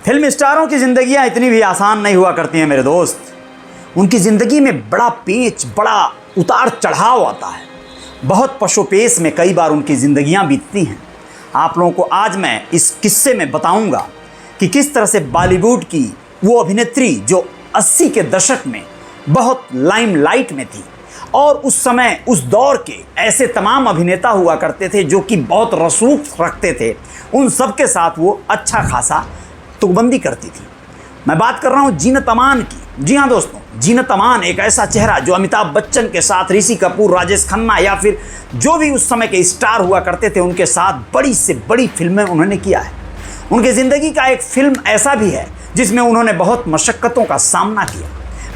Film स्टारों की ज़िंदगियाँ इतनी भी आसान नहीं हुआ करती हैं मेरे दोस्त। उनकी ज़िंदगी में बड़ा पेच, बड़ा उतार चढ़ाव आता है। बहुत पशोपेश में कई बार उनकी ज़िंदगियाँ बीतती हैं। आप लोगों को आज मैं इस किस्से में बताऊंगा कि किस तरह से बॉलीवुड की वो अभिनेत्री जो 80 के दशक में बहुत लाइमलाइट में थी, और उस समय उस दौर के ऐसे तमाम अभिनेता हुआ करते थे जो कि बहुत रसूख रखते थे, उन सब के साथ वो अच्छा खासा तुकबंदी करती थी। मैं बात कर रहा हूँ जीनत अमान की। जी हाँ दोस्तों, जीनत अमान एक ऐसा चेहरा जो अमिताभ बच्चन के साथ, ऋषि कपूर, राजेश खन्ना या फिर जो भी उस समय के स्टार हुआ करते थे उनके साथ बड़ी से बड़ी फिल्में उन्होंने किया है। उनकी ज़िंदगी का एक फिल्म ऐसा भी है जिसमें उन्होंने बहुत मशक्क़तों का सामना किया,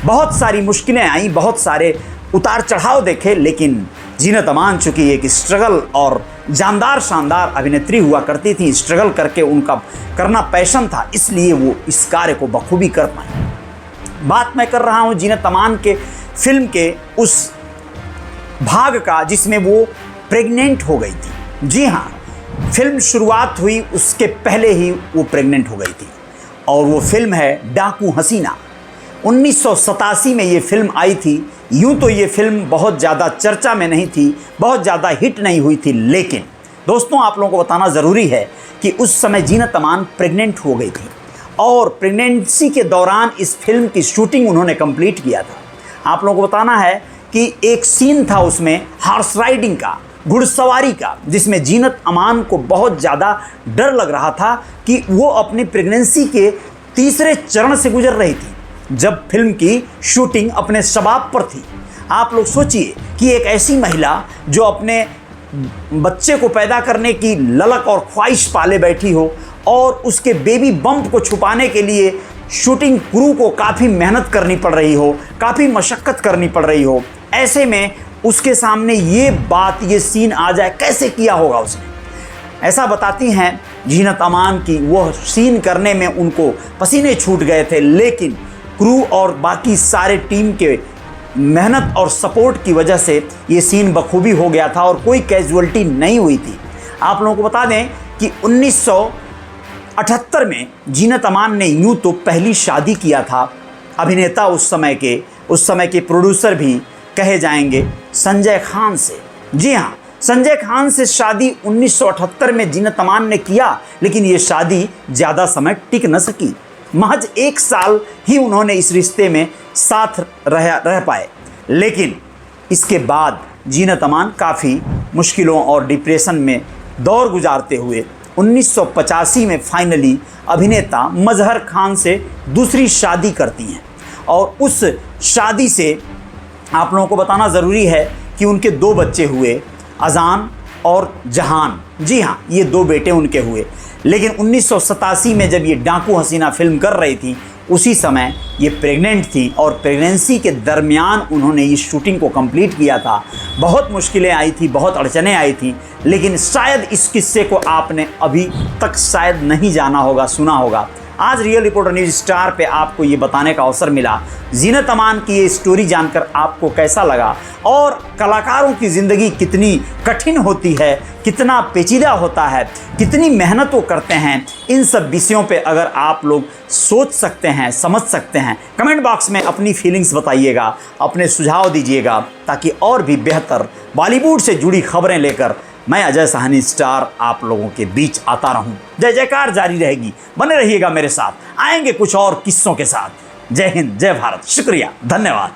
बहुत सारी मुश्किलें आई, बहुत सारे उतार चढ़ाव देखे, लेकिन जीनत अमान चूँकि एक स्ट्रगल और जानदार शानदार अभिनेत्री हुआ करती थी, स्ट्रगल करके उनका करना पैशन था, इसलिए वो इस कार्य को बखूबी कर पाई। बात मैं कर रहा हूँ जीनत अमान के फिल्म के उस भाग का जिसमें वो प्रेग्नेंट हो गई थी। जी हाँ, फिल्म शुरुआत हुई उसके पहले ही वो प्रेग्नेंट हो गई थी, और वो फिल्म है डाकू हसीना। 1987 में ये फिल्म आई थी। यूँ तो ये फिल्म बहुत ज़्यादा चर्चा में नहीं थी, बहुत ज़्यादा हिट नहीं हुई थी, लेकिन दोस्तों आप लोगों को बताना ज़रूरी है कि उस समय जीनत अमान प्रेग्नेंट हो गई थी, और प्रेगनेंसी के दौरान इस फिल्म की शूटिंग उन्होंने कंप्लीट किया था। आप लोगों को बताना है कि एक सीन था उसमें हॉर्स राइडिंग का, घुड़सवारी का, जिसमें जीनत अमान को बहुत ज़्यादा डर लग रहा था कि वो अपनी प्रेगनेंसी के तीसरे चरण से गुजर रही थी जब फिल्म की शूटिंग अपने शबाब पर थी। आप लोग सोचिए कि एक ऐसी महिला जो अपने बच्चे को पैदा करने की ललक और ख्वाहिश पाले बैठी हो, और उसके बेबी बम्प को छुपाने के लिए शूटिंग क्रू को काफ़ी मेहनत करनी पड़ रही हो, काफ़ी मशक्क़त करनी पड़ रही हो, ऐसे में उसके सामने ये बात, ये सीन आ जाए, कैसे किया होगा उसने। ऐसा बताती हैं जीनत अमान की वह सीन करने में उनको पसीने छूट गए थे, लेकिन क्रू और बाकी सारे टीम के मेहनत और सपोर्ट की वजह से ये सीन बखूबी हो गया था और कोई कैजुअल्टी नहीं हुई थी। आप लोगों को बता दें कि 1978 में जीनत अमान ने यूँ तो पहली शादी किया था अभिनेता उस समय के प्रोड्यूसर भी कहे जाएंगे संजय खान से। जी हाँ, संजय खान से शादी 1978 में जीनत अमान ने किया, लेकिन ये शादी ज़्यादा समय टिक न सकी। महज 1 साल ही उन्होंने इस रिश्ते में साथ रह पाए, लेकिन इसके बाद जीनत अमान काफ़ी मुश्किलों और डिप्रेशन में दौर गुजारते हुए 1985 में फाइनली अभिनेता मजहर खान से दूसरी शादी करती हैं, और उस शादी से आप लोगों को बताना ज़रूरी है कि उनके 2 बच्चे हुए, अजान और जहान। जी हाँ, ये 2 बेटे उनके हुए। लेकिन 1987 में जब ये डाकू हसीना फिल्म कर रही थी, उसी समय ये प्रेग्नेंट थी, और प्रेगनेंसी के दरमियान उन्होंने इस शूटिंग को कंप्लीट किया था। बहुत मुश्किलें आई थी, बहुत अड़चनें आई थी, लेकिन शायद इस किस्से को आपने अभी तक शायद नहीं जाना होगा, सुना होगा। आज रियल रिपोर्टर न्यूज़ स्टार पे आपको ये बताने का अवसर मिला। जीनत अमान की ये स्टोरी जानकर आपको कैसा लगा, और कलाकारों की ज़िंदगी कितनी कठिन होती है, कितना पेचीदा होता है, कितनी मेहनत वो करते हैं, इन सब विषयों पे अगर आप लोग सोच सकते हैं, समझ सकते हैं, कमेंट बॉक्स में अपनी फीलिंग्स बताइएगा, अपने सुझाव दीजिएगा, ताकि और भी बेहतर बॉलीवुड से जुड़ी खबरें लेकर मैं अजय साहनी स्टार आप लोगों के बीच आता रहूं। जय जयकार जारी रहेगी, बने रहिएगा मेरे साथ, आएंगे कुछ और किस्सों के साथ। जय हिंद, जय भारत, शुक्रिया, धन्यवाद।